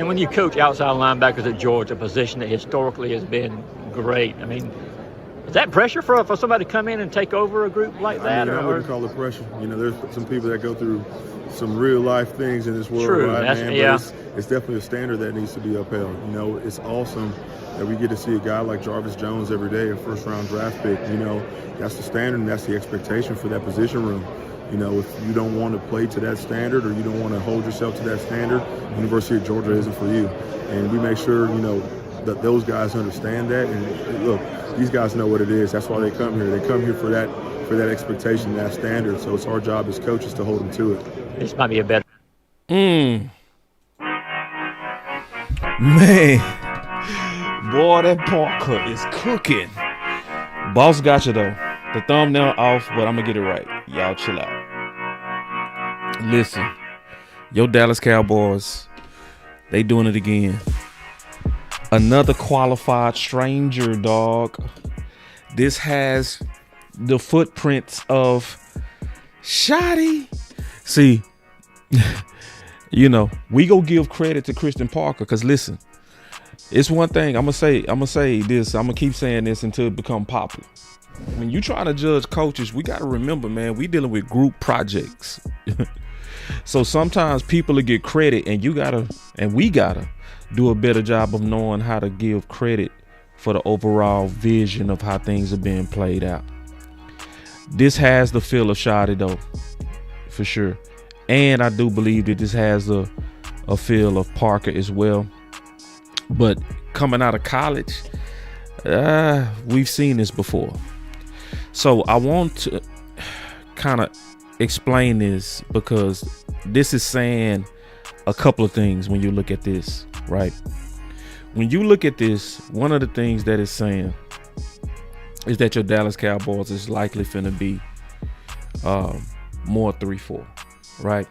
And when you coach outside linebackers at Georgia, a position that historically has been great, I mean, is that pressure for somebody to come in and take over a group like that? I wouldn't call it pressure. There's some people that go through some real life things in this world, True. right, man? Yeah. But it's definitely a standard that needs to be upheld. It's awesome that we get to see a guy like Jarvis Jones every day, a first-round draft pick. That's the standard and that's the expectation for that position room. If you don't want to play to that standard or you don't want to hold yourself to that standard, University of Georgia isn't for you. And we make sure, that those guys understand that. And look, these guys know what it is. That's why they come here. They come here for that expectation, that standard. So it's our job as coaches to hold them to it. This might be a better. Man, boy, that Parker is cooking. Boss got you though. The thumbnail off, but I'm gonna get it right. Y'all chill out. Listen, your Dallas Cowboys, they doing it again. Another qualified stranger, dog. This has the footprints of Shoddy. See, we go give credit to Christian Parker, because listen, it's one thing I'm gonna say this. I'm gonna keep saying this until it become popular. When you try to judge coaches, we gotta remember, man, we dealing with group projects. So sometimes people will get credit, and we gotta do a better job of knowing how to give credit for the overall vision of how things are being played out. This has the feel of Shoddy though, for sure. And I do believe that this has a feel of Parker as well. But coming out of college, we've seen this before. So I want to kind of explain this, because this is saying a couple of things when you look at this, right? When you look at this, one of the things that it's saying is that your Dallas Cowboys is likely finna be more 3-4, right?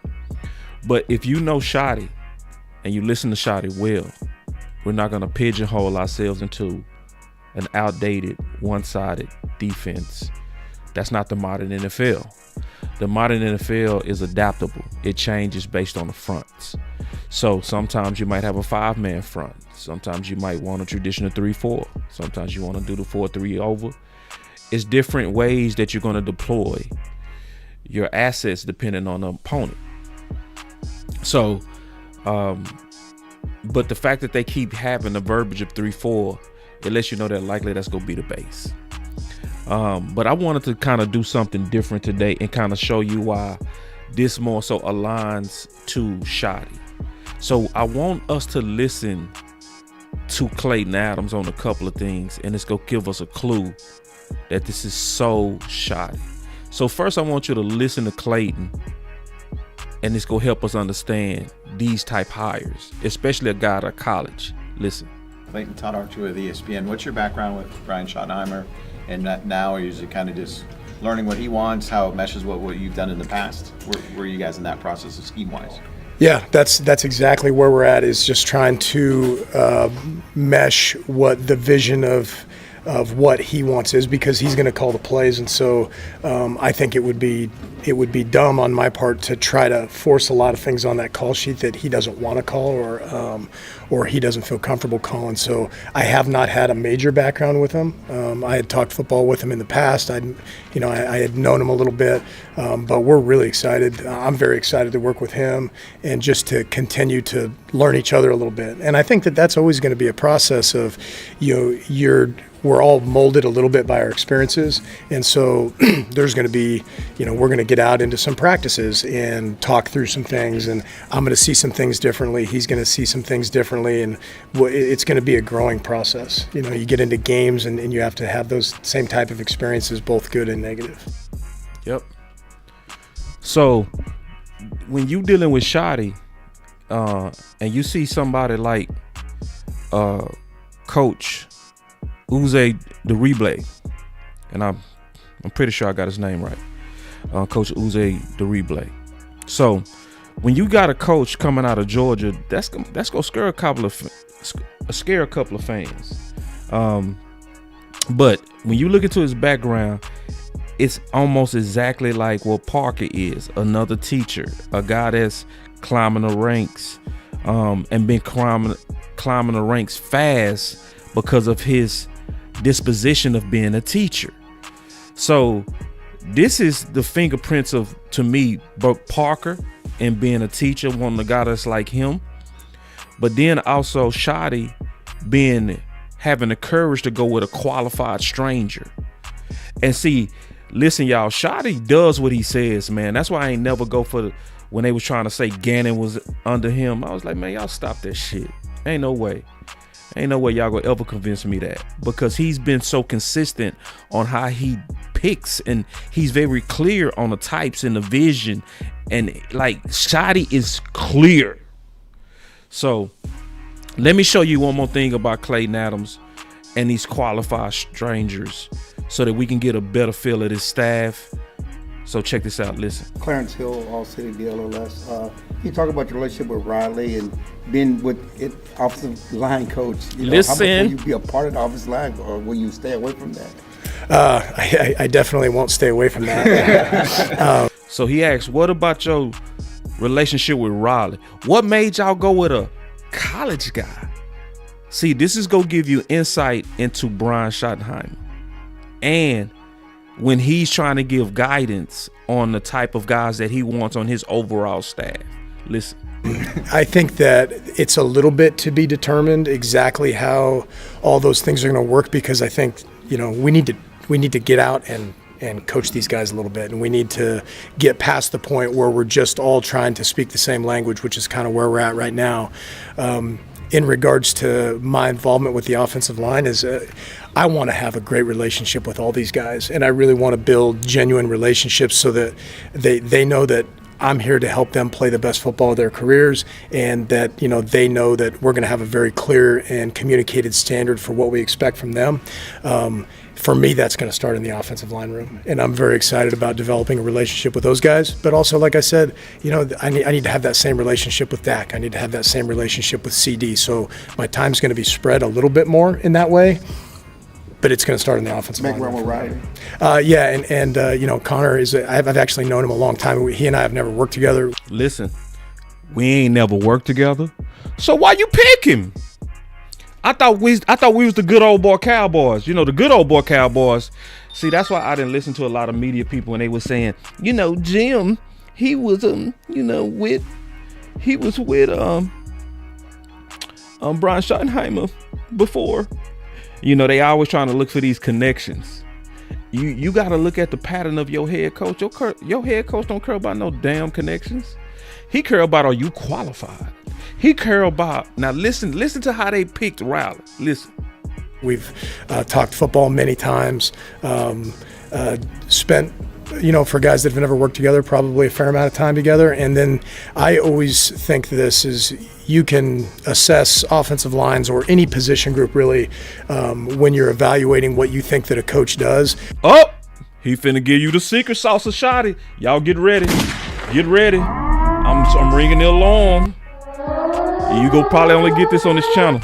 But if you know Shoddy and you listen to Shoddy well, we're not gonna pigeonhole ourselves into an outdated, one-sided defense. That's not the modern NFL. The modern NFL is adaptable. It changes based on the fronts. So sometimes you might have a 5-man front. Sometimes you might want a traditional 3-4. Sometimes you want to do the 4-3 over. It's different ways that you're going to deploy your assets depending on the opponent. So, but the fact that they keep having the verbiage of 3-4, it lets you know that likely that's going to be the base. But I wanted to kind of do something different today and kind of show you why this more so aligns to Shoddy. So I want us to listen to Clayton Adams on a couple of things, and it's going to give us a clue that this is so Shoddy. So first I want you to listen to Clayton, and it's going to help us understand these type hires, especially a guy out of college. Listen. Clayton, Todd Archer with ESPN. What's your background with Brian Schottenheimer? And now is it kind of just learning what he wants, how it meshes with what you've done in the past? Where are you guys in that process of scheme-wise? Yeah, that's exactly where we're at, is just trying to mesh what the vision of what he wants is, because he's going to call the plays. And so I think it would be dumb on my part to try to force a lot of things on that call sheet that he doesn't want to call or he doesn't feel comfortable calling. So I have not had a major background with him. I had talked football with him in the past. I had known him a little bit, but we're really excited. I'm very excited to work with him and just to continue to learn each other a little bit. And I think that that's always going to be a process of, we're all molded a little bit by our experiences. And so there's going to be, we're going to get out into some practices and talk through some things, and I'm going to see some things differently. He's going to see some things differently. And it's going to be a growing process. You get into games and you have to have those same type of experiences, both good and negative. Yep. So when you dealing with Shoddy, and you see somebody like Coach Uze Derible, and I'm pretty sure I got his name right, Coach Uze Derible. So when you got a coach coming out of Georgia, that's gonna scare a couple of fans. But when you look into his background, it's almost exactly like what Parker is, another teacher, a guy that's climbing the ranks, and been climbing the ranks fast because of his disposition of being a teacher. So this is the fingerprints of, to me, Buck Parker and being a teacher, wanting a guy that's like him. But then also Shotty having the courage to go with a qualified stranger. And see, listen, y'all, Shotty does what he says, man. That's why I ain't never go for when they was trying to say Gannon was under him. I was like, man, y'all stop that shit. Ain't no way y'all gonna ever convince me that, because he's been so consistent on how he picks, and he's very clear on the types and the vision, and like Shotty is clear. So let me show you one more thing about Clayton Adams and these qualified strangers so that we can get a better feel of his staff. So check this out, listen. Clarence Hill, All City DLLS. You talk about your relationship with Riley and being with offensive line coach. Listen. How much will you be a part of the offensive line, or will you stay away from that? I definitely won't stay away from that. So he asked, what about your relationship with Riley? What made y'all go with a college guy? See, this is gonna give you insight into Brian Schottenheimer, and when he's trying to give guidance on the type of guys that he wants on his overall staff. Listen. I think that it's a little bit to be determined exactly how all those things are going to work, because I think, we need to get out and coach these guys a little bit, and we need to get past the point where we're just all trying to speak the same language, which is kind of where we're at right now. In regards to my involvement with the offensive line, is I want to have a great relationship with all these guys, and I really want to build genuine relationships so that they know that I'm here to help them play the best football of their careers, and that they know that we're going to have a very clear and communicated standard for what we expect from them. For me, that's going to start in the offensive line room, and I'm very excited about developing a relationship with those guys. But also, like I said, I need to have that same relationship with Dak. I need to have that same relationship with CD. So my time's going to be spread a little bit more in that way, but it's going to start in the offensive line. Make room with Riley. Yeah, and Connor I've actually known him a long time. He and I have never worked together. Listen, we ain't never worked together, so why you pick him? I thought we was the good old boy Cowboys. The good old boy Cowboys. See, that's why I didn't listen to a lot of media people when they were saying, Jim, he was with Brian Schottenheimer before. They always trying to look for these connections. You got to look at the pattern of your head coach. Your head coach don't care about no damn connections. He care about, are you qualified? He care about, now listen to how they picked Riley. Listen. We've talked football many times, spent, for guys that have never worked together, probably a fair amount of time together. And then I always think this is, you can assess offensive lines or any position group really when you're evaluating what you think that a coach does. Oh, he finna give you the secret sauce of Shotty. Y'all get ready. Get ready. I'm ringing the alarm. You go probably only get this on this channel.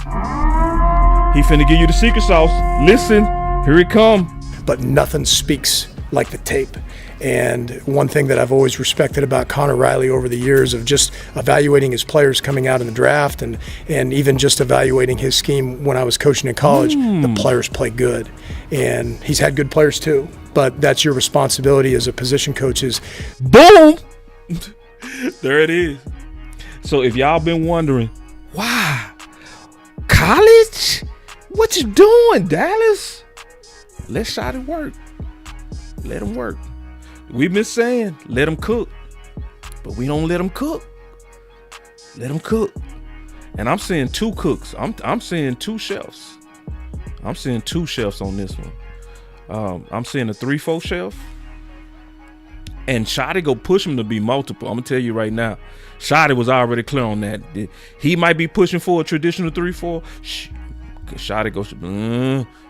He finna give you the secret sauce. Listen, here it come. But nothing speaks like the tape. And one thing that I've always respected about Connor Riley over the years of just evaluating his players coming out in the draft and even just evaluating his scheme when I was coaching in college, the players play good. And he's had good players too. But that's your responsibility as a position coach is, boom! There it is. So if y'all been wondering, why? College? What you doing, Dallas? Let Shotty work. Let him work. We've been saying, let him cook. But we don't let him cook. Let him cook. And I'm seeing two cooks. I'm seeing two chefs. I'm seeing two chefs on this one. I'm seeing a 3-4 chef. And Shotty go push him to be multiple. I'm going to tell you right now. Shotty was already clear on that. He might be pushing for a traditional 3-4. Shotty goes,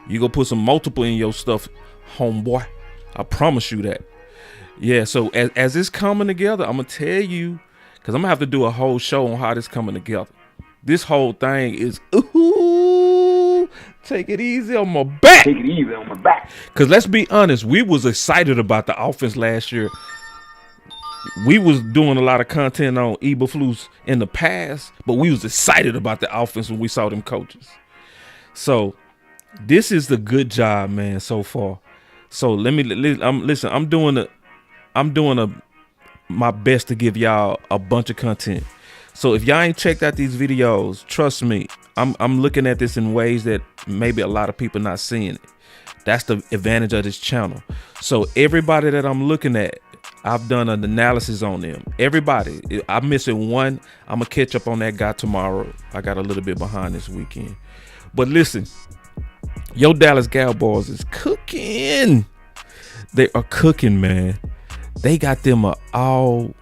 you go put some multiple in your stuff, homeboy. I promise you that. Yeah, so as it's coming together, I'm going to tell you, because I'm going to have to do a whole show on how this coming together. This whole thing is, ooh, take it easy on my back. Take it easy on my back. Because let's be honest, we was excited about the offense last year. we was doing a lot of content on Eberflus in the past, but we was excited about the offense when we saw them coaches. So this is the good job, man, so far. So listen. I'm doing my best to give y'all a bunch of content. So if y'all ain't checked out these videos, trust me, I'm looking at this in ways that maybe a lot of people not seeing it. That's the advantage of this channel. So everybody that I'm looking at, I've done an analysis on them. Everybody, I'm missing one. I'm gonna catch up on that guy tomorrow. I got a little bit behind this weekend. But listen, your Dallas Cowboys is cooking. They are cooking, man. They got them a all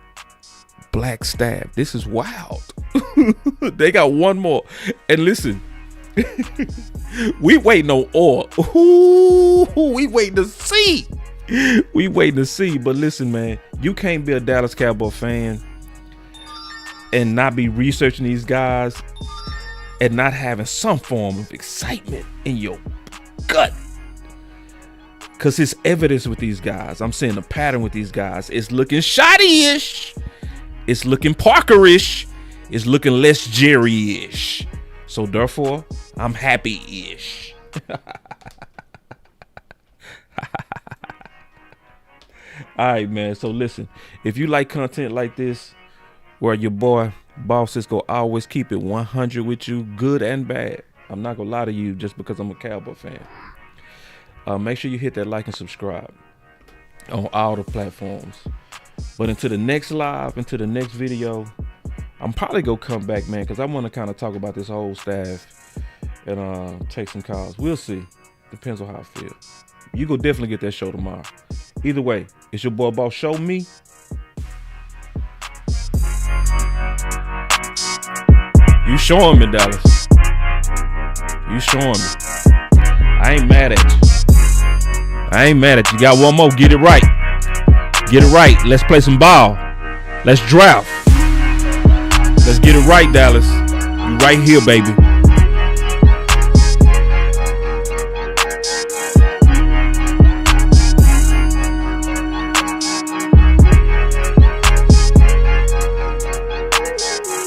black staff. This is wild. They got one more. And listen, we waiting on oil. Ooh, we waiting to see. We waiting to see. But listen, man, you can't be a Dallas Cowboy fan and not be researching these guys and not having some form of excitement in your gut. Because it's evidence with these guys. I'm seeing a pattern with these guys. It's looking shoddy-ish. It's looking Parker-ish. It's looking less Jerry-ish. So therefore, I'm happy-ish. All right, man. So listen, if you like content like this, where your boy Boss is gonna always keep it 100 with you, good and bad. I'm not gonna lie to you just because I'm a Cowboy fan. Make sure you hit that like and subscribe on all the platforms. But until the next live, until the next video, I'm probably gonna come back, man, because I want to kind of talk about this whole staff and take some calls. We'll see. Depends on how I feel. You go definitely get that show tomorrow. Either way, it's your boy Boss. Show me. You showing me, Dallas. You showing me. I ain't mad at you. I ain't mad at you. Got one more. Get it right. Get it right. Let's play some ball. Let's draft. Let's get it right, Dallas. You right here, baby.